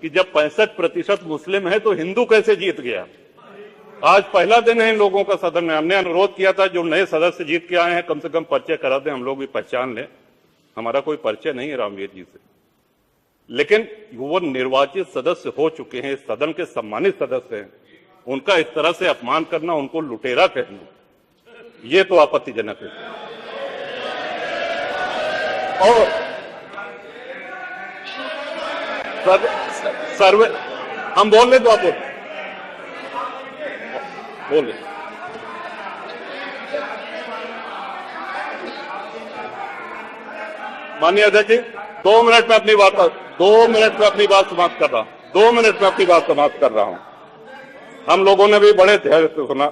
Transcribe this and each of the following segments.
कि जब 65% मुस्लिम है तो हिंदू कैसे जीत गया। आज पहला दिन है इन लोगों का सदन में। हमने अनुरोध किया था जो नए सदस्य जीत के आए हैं कम से कम परिचय करा दें, हम लोग भी पहचान लें। हमारा कोई परिचय नहीं है रामवीर जी से, लेकिन वो निर्वाचित सदस्य हो चुके हैं, सदन के सम्मानित सदस्य हैं, उनका इस तरह से अपमान करना, उनको लुटेरा कहना, ये तो आपत्तिजनक है। और सर्वे हम बोल ले तो आप बोले। माननीय अध्यक्ष जी, 2 मिनट में अपनी बात 2 मिनट में अपनी बात समाप्त कर रहा हूं। 2 मिनट में अपनी बात समाप्त कर रहा हूं। हम लोगों ने भी बड़े धैर्य से सुना।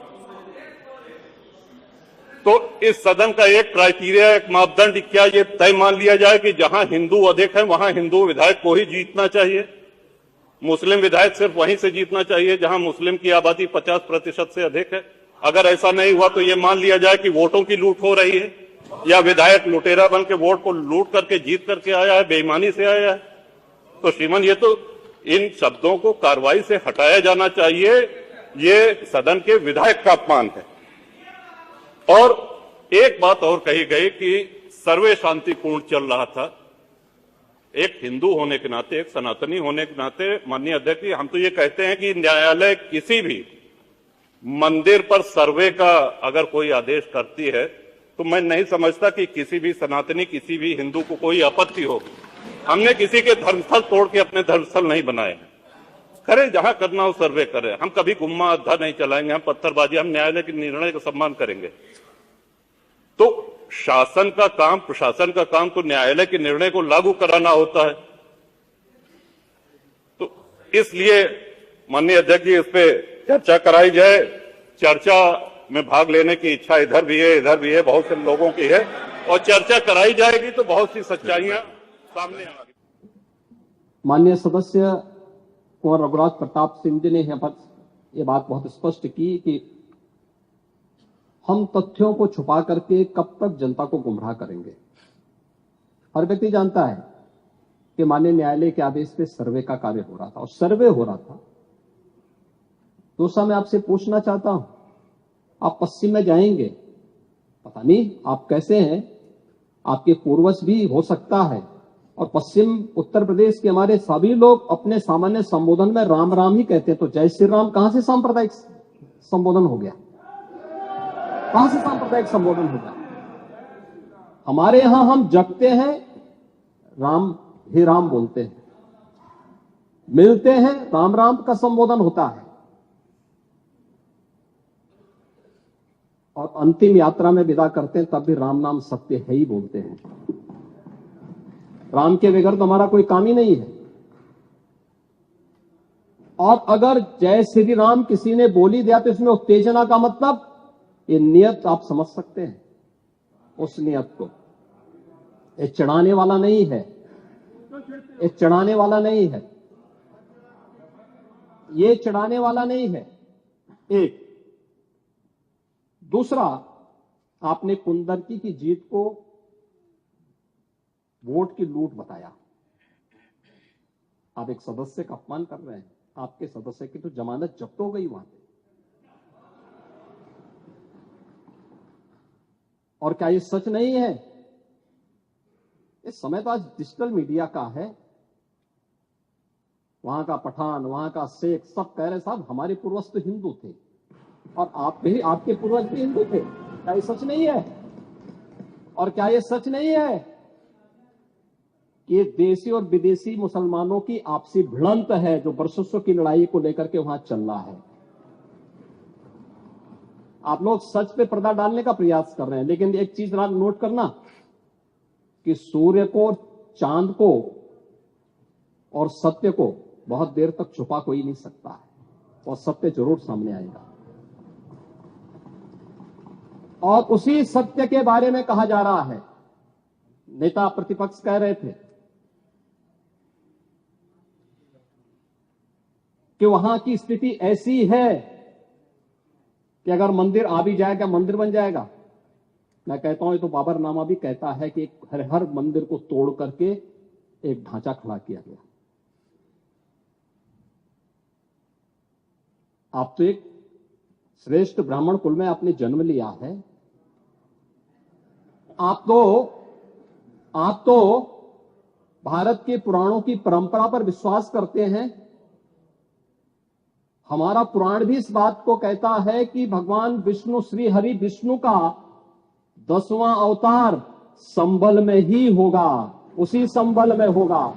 तो इस सदन का एक क्राइटेरिया, एक मापदंड क्या ये तय मान लिया जाए कि जहां हिंदू अधिक है वहां हिंदू विधायक को ही जीतना चाहिए, मुस्लिम विधायक सिर्फ वहीं से जीतना चाहिए जहां मुस्लिम की आबादी 50% से अधिक है। अगर ऐसा नहीं हुआ तो ये मान लिया जाए कि वोटों की लूट हो रही है या विधायक लुटेरा बन के वोट को लूट करके जीत करके आया है, बेईमानी से आया है। तो श्रीमान, ये तो इन शब्दों को कार्रवाई से हटाया जाना चाहिए। ये सदन के विधायक का अपमान है। और एक बात और कही गई कि सर्वे शांतिपूर्ण चल रहा था। एक हिंदू होने के नाते, एक सनातनी होने के नाते माननीय अध्यक्ष जी, हम तो ये कहते हैं कि न्यायालय किसी भी मंदिर पर सर्वे का अगर कोई आदेश करती है तो मैं नहीं समझता कि किसी भी सनातनी, किसी भी हिंदू को कोई आपत्ति होगी। हमने किसी के धर्मस्थल तोड़ के अपने धर्मस्थल नहीं बनाए हैं। करें जहां करना हो सर्वे करें। हम कभी गुम्मा अद्धा नहीं चलाएंगे, हम पत्थरबाजी, हम न्यायालय के निर्णय का सम्मान करेंगे। तो शासन का काम, प्रशासन का काम तो न्यायालय के निर्णय को लागू कराना होता है। तो इसलिए माननीय अध्यक्ष जी, इस पे चर्चा कराई जाए। चर्चा में भाग लेने की इच्छा इधर भी है, इधर भी है, बहुत से लोगों की है, और चर्चा कराई जाएगी तो बहुत सी सच्चाइयां सामने आएंगी। माननीय सदस्य कुंवर रघुराज प्रताप सिंह जी ने यहाँ पर यह बात बहुत स्पष्ट की कि हम तथ्यों को छुपा करके कब तक जनता को गुमराह करेंगे। हर व्यक्ति जानता है कि माननीय न्यायालय के आदेश पे सर्वे का कार्य हो रहा था और सर्वे हो रहा था। दूसरा, मैं आपसे पूछना चाहता हूं, आप पश्चिम में जाएंगे, पता नहीं आप कैसे हैं, आपके पूर्वज भी हो सकता है, और पश्चिम उत्तर प्रदेश के हमारे सभी लोग अपने सामान्य संबोधन में राम राम ही कहते हैं। तो जय श्री राम कहां से सांप्रदायिक संबोधन हो गया? कहां से सांप्रदायिक संबोधन हो गया? हमारे यहां हम जगते हैं, राम ही राम बोलते हैं, मिलते हैं, राम राम का संबोधन होता है, और अंतिम यात्रा में विदा करते हैं तब भी राम नाम सत्य है ही बोलते हैं। राम के बगैर तो हमारा कोई काम ही नहीं है। और अगर जय श्री राम किसी ने बोली दिया तो इसमें उत्तेजना का मतलब, ये नियत आप समझ सकते हैं उस नियत को। ये चढ़ाने वाला नहीं है, ये चढ़ाने वाला नहीं है, ये चढ़ाने वाला नहीं है। एक दूसरा, आपने कुंदरकी की जीत को वोट की लूट बताया। आप एक सदस्य का अपमान कर रहे हैं। आपके सदस्य की तो जमानत जब्त हो गई वहां पे। और क्या ये सच नहीं है? इस समय तो आज डिजिटल मीडिया का है। वहां का पठान, वहां का शेख सब कह रहे साहब हमारे पूर्वज तो हिंदू थे और आप भी, आपके पूर्वज भी हिंदू थे। क्या ये सच नहीं है? और क्या ये सच नहीं है कि देशी और विदेशी मुसलमानों की आपसी भिड़ंत है जो वर्षों की लड़ाई को लेकर के वहां चल रहा है? आप लोग सच पे पर्दा डालने का प्रयास कर रहे हैं, लेकिन एक चीज नोट करना कि सूर्य को, चांद को और सत्य को बहुत देर तक छुपा कोई नहीं सकता है, और सत्य जरूर सामने आएगा। और उसी सत्य के बारे में कहा जा रहा है। नेता प्रतिपक्ष कह रहे थे कि वहां की स्थिति ऐसी है कि अगर मंदिर आ भी जाएगा, मंदिर बन जाएगा। मैं कहता हूं, ये तो बाबरनामा भी कहता है कि हर मंदिर को तोड़ करके एक ढांचा खड़ा किया गया। आप तो एक श्रेष्ठ ब्राह्मण कुल में आपने जन्म लिया है। आप तो भारत के पुराणों की परंपरा पर विश्वास करते हैं। हमारा पुराण भी इस बात को कहता है कि भगवान विष्णु, श्री हरि विष्णु का 10वां अवतार संबल में ही होगा, उसी संबल में होगा।